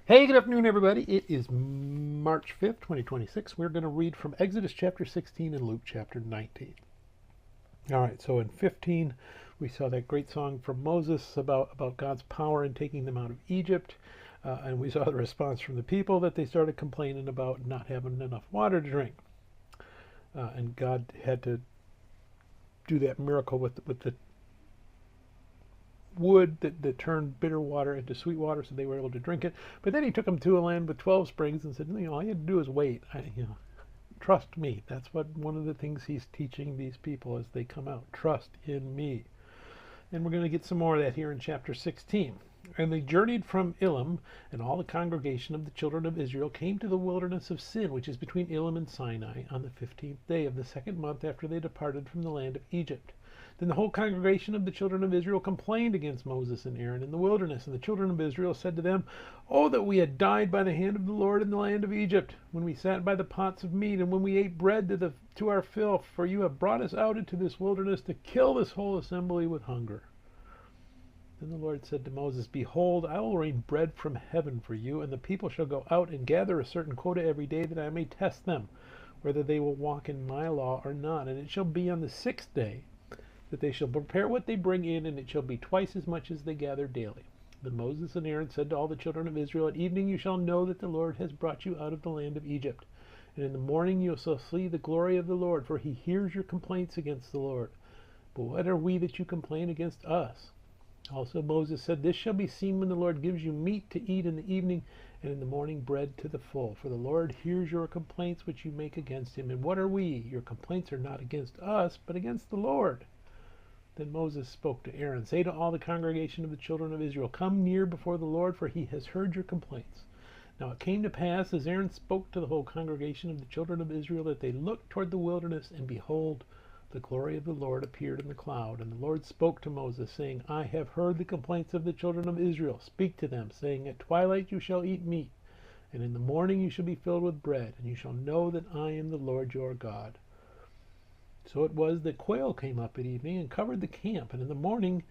Hey, good afternoon, everybody. It is March 5th, 2026. We're going to read from Exodus chapter 16 and Luke chapter 19. All right, so in 15, we saw that great song from Moses about God's power in taking them out of Egypt. And we saw the response from the people that they started complaining about not having enough water to drink. And God had to do that miracle with the wood that turned bitter water into sweet water, so they were able to drink it. But then he took them to a land with 12 springs and said, all you had to do is wait. Trust me. That's what one of the things he's teaching these people as they come out. Trust in me. And we're going to get some more of that here in chapter 16. And they journeyed from Elim, and all the congregation of the children of Israel came to the wilderness of Sin, which is between Elim and Sinai, on the 15th day of the second month after they departed from the land of Egypt. Then the whole congregation of the children of Israel complained against Moses and Aaron in the wilderness. And the children of Israel said to them, Oh, that we had died by the hand of the Lord in the land of Egypt, when we sat by the pots of meat, and when we ate bread to our fill, for you have brought us out into this wilderness to kill this whole assembly with hunger. Then the Lord said to Moses, Behold, I will rain bread from heaven for you, and the people shall go out and gather a certain quota every day, that I may test them, whether they will walk in my law or not. And it shall be on the 6th day that they shall prepare what they bring in, and it shall be twice as much as they gather daily. Then Moses and Aaron said to all the children of Israel, At evening you shall know that the Lord has brought you out of the land of Egypt. And in the morning you shall see the glory of the Lord, for he hears your complaints against the Lord. But what are we that you complain against us? Also Moses said, This shall be seen when the Lord gives you meat to eat in the evening, and in the morning bread to the full. For the Lord hears your complaints which you make against him. And what are we? Your complaints are not against us, but against the Lord. Then Moses spoke to Aaron, Say to all the congregation of the children of Israel, Come near before the Lord, for he has heard your complaints. Now it came to pass, as Aaron spoke to the whole congregation of the children of Israel, that they looked toward the wilderness, and behold, the glory of the Lord appeared in the cloud. And the Lord spoke to Moses, saying, I have heard the complaints of the children of Israel. Speak to them, saying, At twilight you shall eat meat, and in the morning you shall be filled with bread, and you shall know that I am the Lord your God. So it was that quail came up at evening and covered the camp, and in the morning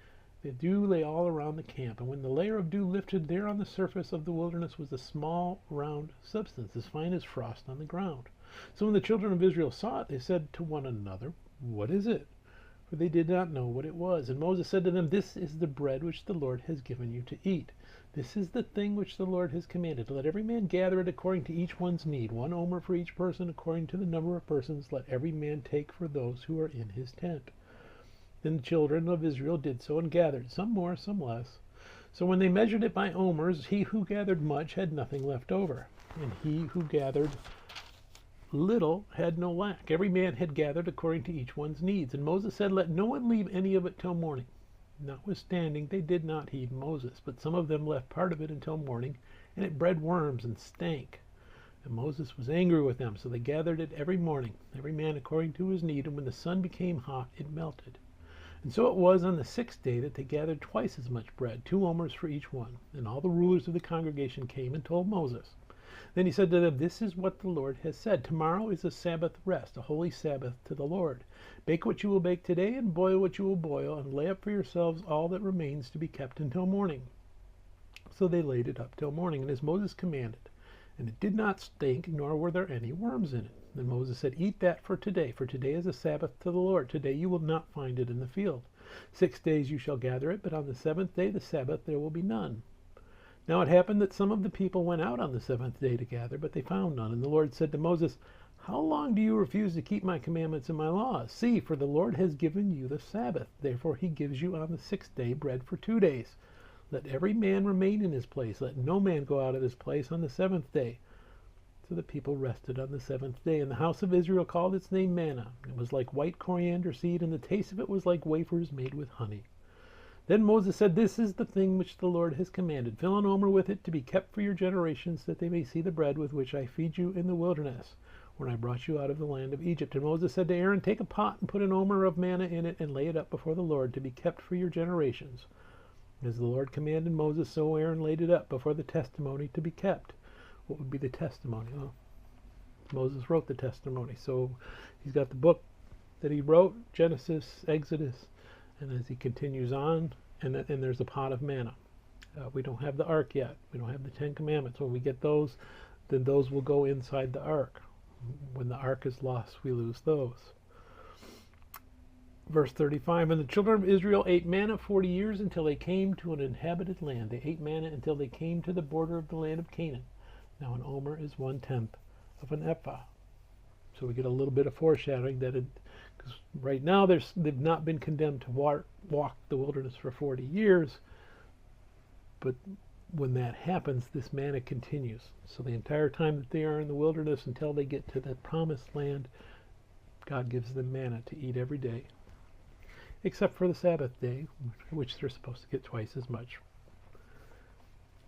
the dew lay all around the camp. And when the layer of dew lifted, there on the surface of the wilderness was a small round substance, as fine as frost on the ground. So when the children of Israel saw it, they said to one another, What is it? For they did not know what it was. And Moses said to them, This is the bread which the Lord has given you to eat. This is the thing which the Lord has commanded. Let every man gather it according to each one's need, 1 omer for each person, according to the number of persons. Let every man take for those who are in his tent. Then the children of Israel did so and gathered, some more, some less. So when they measured it by omers, he who gathered much had nothing left over, and he who gathered little had no lack. Every man had gathered according to each one's needs. And Moses said, Let no one leave any of it till morning. Notwithstanding, they did not heed Moses, but some of them left part of it until morning, and it bred worms and stank. And Moses was angry with them, so they gathered it every morning, every man according to his need, and when the sun became hot, it melted. And so it was on the 6th day that they gathered twice as much bread, 2 omers for each one. And all the rulers of the congregation came and told Moses. Then he said to them, This is what the Lord has said. Tomorrow is a Sabbath rest, a holy Sabbath to the Lord. Bake what you will bake today, and boil what you will boil, and lay up for yourselves all that remains to be kept until morning. So they laid it up till morning, and as Moses commanded. And it did not stink, nor were there any worms in it. Then Moses said, Eat that for today is a Sabbath to the Lord. Today you will not find it in the field. 6 days you shall gather it, but on the 7th day, the Sabbath, there will be none. Now it happened that some of the people went out on the 7th day to gather, but they found none. And the Lord said to Moses, How long do you refuse to keep my commandments and my laws? See, for the Lord has given you the Sabbath. Therefore he gives you on the 6th day bread for 2 days. Let every man remain in his place. Let no man go out of his place on the 7th day. So the people rested on the 7th day. And the house of Israel called its name manna. It was like white coriander seed, and the taste of it was like wafers made with honey. Then Moses said, This is the thing which the Lord has commanded. Fill an omer with it to be kept for your generations, that they may see the bread with which I feed you in the wilderness, when I brought you out of the land of Egypt. And Moses said to Aaron, Take a pot and put an omer of manna in it, and lay it up before the Lord to be kept for your generations. As the Lord commanded Moses, so Aaron laid it up before the testimony to be kept. What would be the testimony? Well, Moses wrote the testimony. So he's got the book that he wrote, Genesis, Exodus, and as he continues on, and there's a pot of manna. We don't have the ark yet. We don't have the Ten Commandments. When we get those, then those will go inside the ark. When the ark is lost, we lose those. Verse 35, and the children of Israel ate manna 40 years until they came to an inhabited land. They ate manna until they came to the border of the land of Canaan. Now an omer is 1/10 of an ephah. So we get a little bit of foreshadowing that because right now they've not been condemned to walk the wilderness for 40 years, but when that happens, this manna continues. So the entire time that they are in the wilderness until they get to the promised land, God gives them manna to eat every day, except for the Sabbath day, which they're supposed to get twice as much.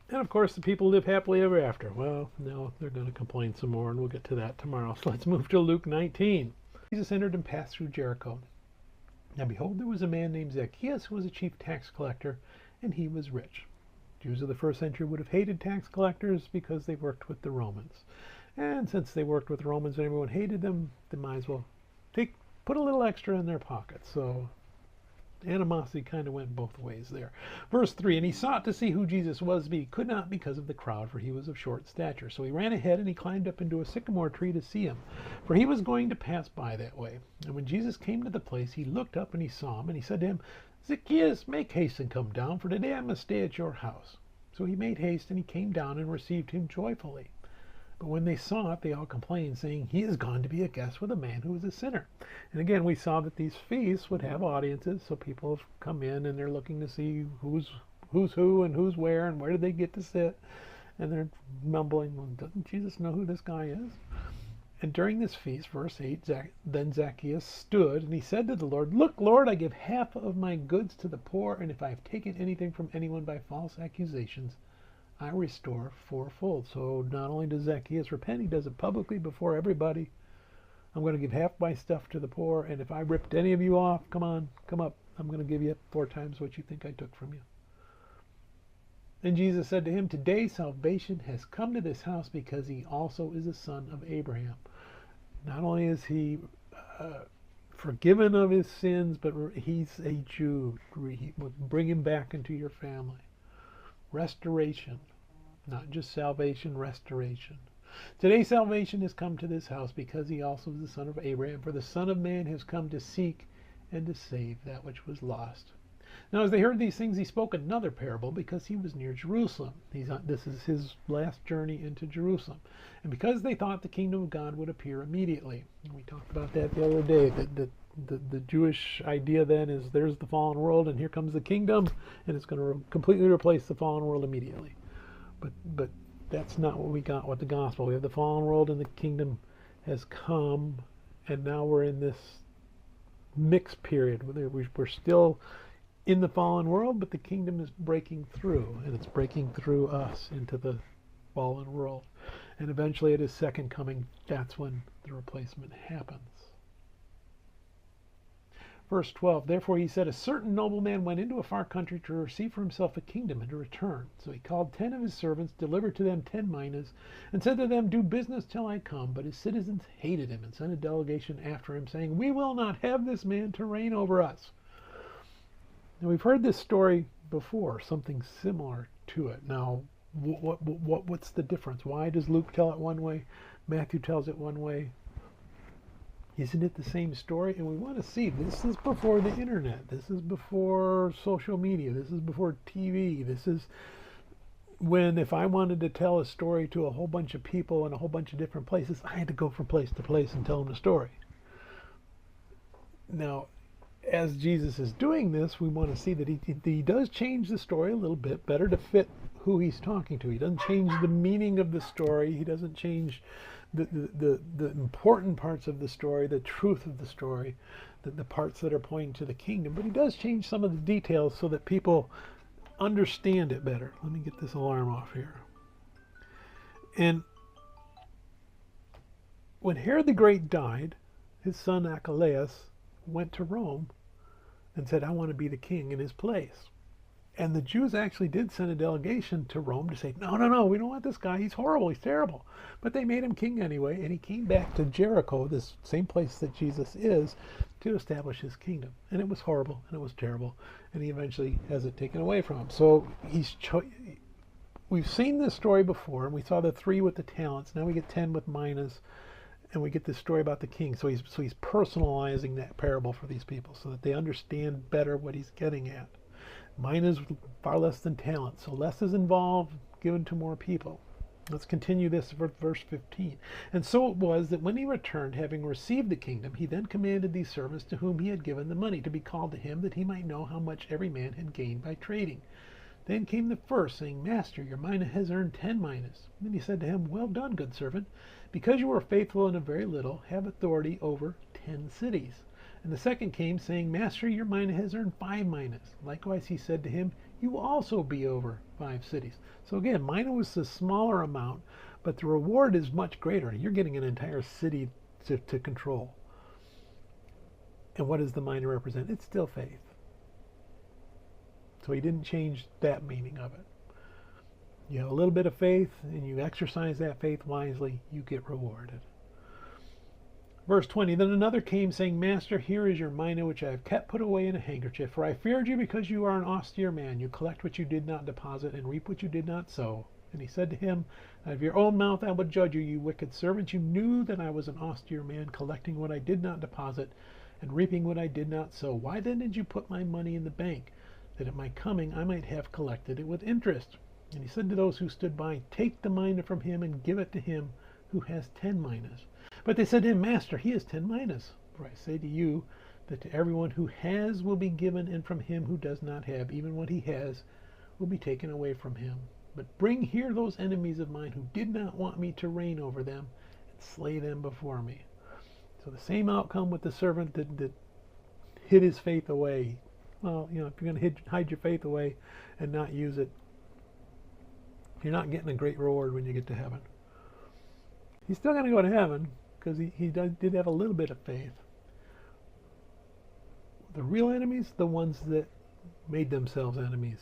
And of course, the people live happily ever after. Well, now they're going to complain some more, and we'll get to that tomorrow. So let's move to Luke 19. Jesus entered and passed through Jericho. Now behold, there was a man named Zacchaeus who was a chief tax collector, and he was rich. Jews of the first century would have hated tax collectors because they worked with the Romans. And since they worked with the Romans and everyone hated them, they might as well put a little extra in their pockets. So animosity kind of went both ways there. Verse 3, and he sought to see who Jesus was, but he could not because of the crowd, for he was of short stature. So he ran ahead and he climbed up into a sycamore tree to see him, for he was going to pass by that way. And when Jesus came to the place, he looked up and he saw him, and he said to him, Zacchaeus, make haste and come down, for today I must stay at your house. So he made haste and he came down and received him joyfully. But when they saw it, they all complained, saying, he is gone to be a guest with a man who is a sinner. And again, we saw that these feasts would have audiences, so people have come in and they're looking to see who's who and who's where and where did they get to sit. And they're mumbling, well, doesn't Jesus know who this guy is? And during this feast, verse 8, then Zacchaeus stood, and he said to the Lord, look, Lord, I give half of my goods to the poor, and if I have taken anything from anyone by false accusations, I restore fourfold. So not only does Zacchaeus repent, he does it publicly before everybody. I'm going to give half my stuff to the poor, and if I ripped any of you off, come on, come up. I'm going to give you 4 times what you think I took from you. And Jesus said to him, today salvation has come to this house because he also is a son of Abraham. Not only is he forgiven of his sins, but he's a Jew. He will bring him back into your family. Restoration, not just salvation, restoration. Today salvation has come to this house because he also is the son of Abraham. For the Son of Man has come to seek and to save that which was lost. Now as they heard these things, he spoke another parable because he was near Jerusalem. This is his last journey into Jerusalem. And because they thought the kingdom of God would appear immediately. And we talked about that the other day, that the Jewish idea then is there's the fallen world and here comes the kingdom, and it's going to completely replace the fallen world immediately. But that's not what we got with the gospel. We have the fallen world and the kingdom has come, and now we're in this mixed period. We're still in the fallen world, but the kingdom is breaking through, and it's breaking through us into the fallen world. And eventually at his second coming, that's when the replacement happens. Verse 12, therefore he said, a certain nobleman went into a far country to receive for himself a kingdom and to return. So he called 10 of his servants, delivered to them 10 minas, and said to them, do business till I come. But his citizens hated him and sent a delegation after him, saying, we will not have this man to reign over us. Now we've heard this story before, something similar to it. Now, what's the difference? Why does Luke tell it one way? Matthew tells it one way. Isn't it the same story? And we want to see, this is before the internet. This is before social media. This is before TV. This is when, if I wanted to tell a story to a whole bunch of people in a whole bunch of different places, I had to go from place to place and tell them the story. Now, as Jesus is doing this, we want to see that he does change the story a little bit better to fit who he's talking to. He doesn't change the meaning of the story. He doesn't change the important parts of the story, the truth of the story, the parts that are pointing to the kingdom. But he does change some of the details so that people understand it better. Let me get this alarm off here. And when Herod the Great died, his son Archelaus went to Rome and said, I want to be the king in his place. And the Jews actually did send a delegation to Rome to say, no, no, no, we don't want this guy. He's horrible. He's terrible. But they made him king anyway, and he came back to Jericho, this same place that Jesus is, to establish his kingdom. And it was horrible, and it was terrible, and he eventually has it taken away from him. So we've seen this story before, and we saw the 3 with the talents. Now we get 10 with minas, and we get this story about the king. So he's personalizing that parable for these people so that they understand better what he's getting at. Mine is far less than talent, so less is involved, given to more people. Let's continue this for verse 15. And so it was that when he returned, having received the kingdom, he then commanded these servants to whom he had given the money to be called to him, that he might know how much every man had gained by trading. Then came the first, saying, Master, your mina has earned 10 minas. Then he said to him, Well done, good servant. Because you were faithful in a very little, have authority over 10 cities. And the second came, saying, Master, your mina has earned 5 minas. Likewise he said to him, You will also be over 5 cities. So again, mina was the smaller amount, but the reward is much greater. You're getting an entire city to control. And what does the mina represent? It's still faith. So he didn't change that meaning of it. You have a little bit of faith, and you exercise that faith wisely, you get rewarded. Verse 20, Then another came, saying, Master, here is your mina, which I have kept put away in a handkerchief. For I feared you, because you are an austere man. You collect what you did not deposit, and reap what you did not sow. And he said to him, Out of your own mouth I will judge you, you wicked servant. You knew that I was an austere man, collecting what I did not deposit, and reaping what I did not sow. Why then did you put my money in the bank, that at my coming I might have collected it with interest? And he said to those who stood by, Take the mina from him, and give it to him who has 10 minas. But they said to him, Master, he has 10 minas. For I say to you, that to everyone who has will be given, and from him who does not have, even what he has, will be taken away from him. But bring here those enemies of mine who did not want me to reign over them, and slay them before me. So the same outcome with the servant that hid his faith away. Well, if you're going to hide your faith away and not use it, you're not getting a great reward when you get to heaven. He's still going to go to heaven, because he did have a little bit of faith. The real enemies, the ones that made themselves enemies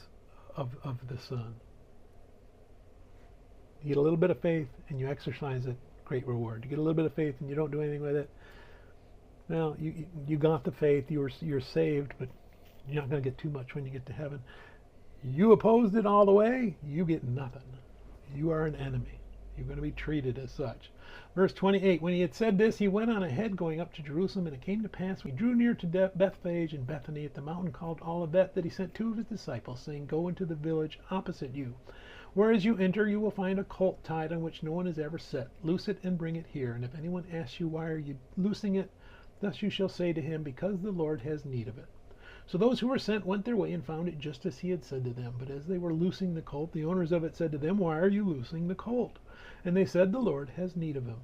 of the Son. You get a little bit of faith and you exercise it, great reward. You get a little bit of faith and you don't do anything with it, well, you got the faith, you're saved, but you're not going to get too much when you get to heaven. You opposed it all the way, you get nothing. You are an enemy. You're going to be treated as such. Verse 28, When he had said this, he went on ahead, going up to Jerusalem, and it came to pass, when he drew near to Bethphage and Bethany at the mountain called Olivet, that he sent 2 of his disciples, saying, Go into the village opposite you. Where as you enter, you will find a colt tied on which no one has ever sat. Loose it and bring it here. And if anyone asks you, Why are you loosing it? Thus you shall say to him, Because the Lord has need of it. So those who were sent went their way and found it just as he had said to them. But as they were loosing the colt, the owners of it said to them, Why are you loosing the colt? And they said, The Lord has need of him.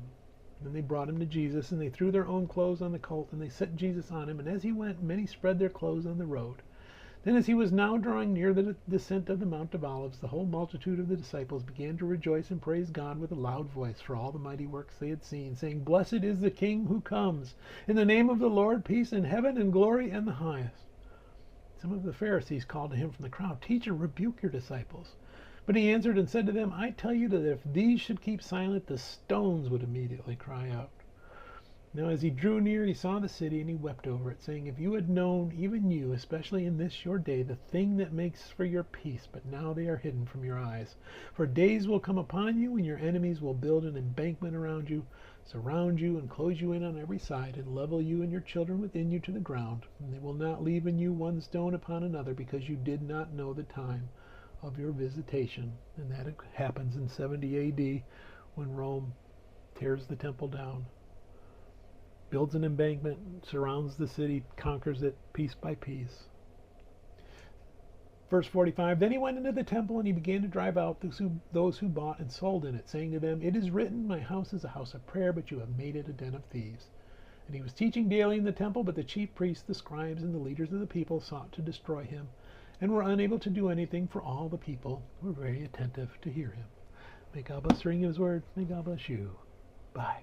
And they brought him to Jesus, and they threw their own clothes on the colt, and they set Jesus on him. And as he went, many spread their clothes on the road. Then as he was now drawing near the descent of the Mount of Olives, the whole multitude of the disciples began to rejoice and praise God with a loud voice for all the mighty works they had seen, saying, Blessed is the King who comes. In the name of the Lord, peace in heaven and glory in the highest. Some of the Pharisees called to him from the crowd, Teacher, rebuke your disciples. But he answered and said to them, I tell you that if these should keep silent, the stones would immediately cry out. Now as he drew near, he saw the city, and he wept over it, saying, If you had known, even you, especially in this your day, the thing that makes for your peace, but now they are hidden from your eyes. For days will come upon you, when your enemies will build an embankment around you, surround you, and close you in on every side, and level you and your children within you to the ground. And they will not leave in you one stone upon another, because you did not know the time of your visitation. And that happens in 70 AD, when Rome tears the temple down, builds an embankment, surrounds the city, conquers it piece by piece. Verse 45, Then he went into the temple, and he began to drive out those who bought and sold in it, saying to them, It is written, My house is a house of prayer, but you have made it a den of thieves. And he was teaching daily in the temple, but the chief priests, the scribes, and the leaders of the people sought to destroy him, and were unable to do anything, for all the people were very attentive to hear him. May God bless the reading of his word. May God bless you. Bye.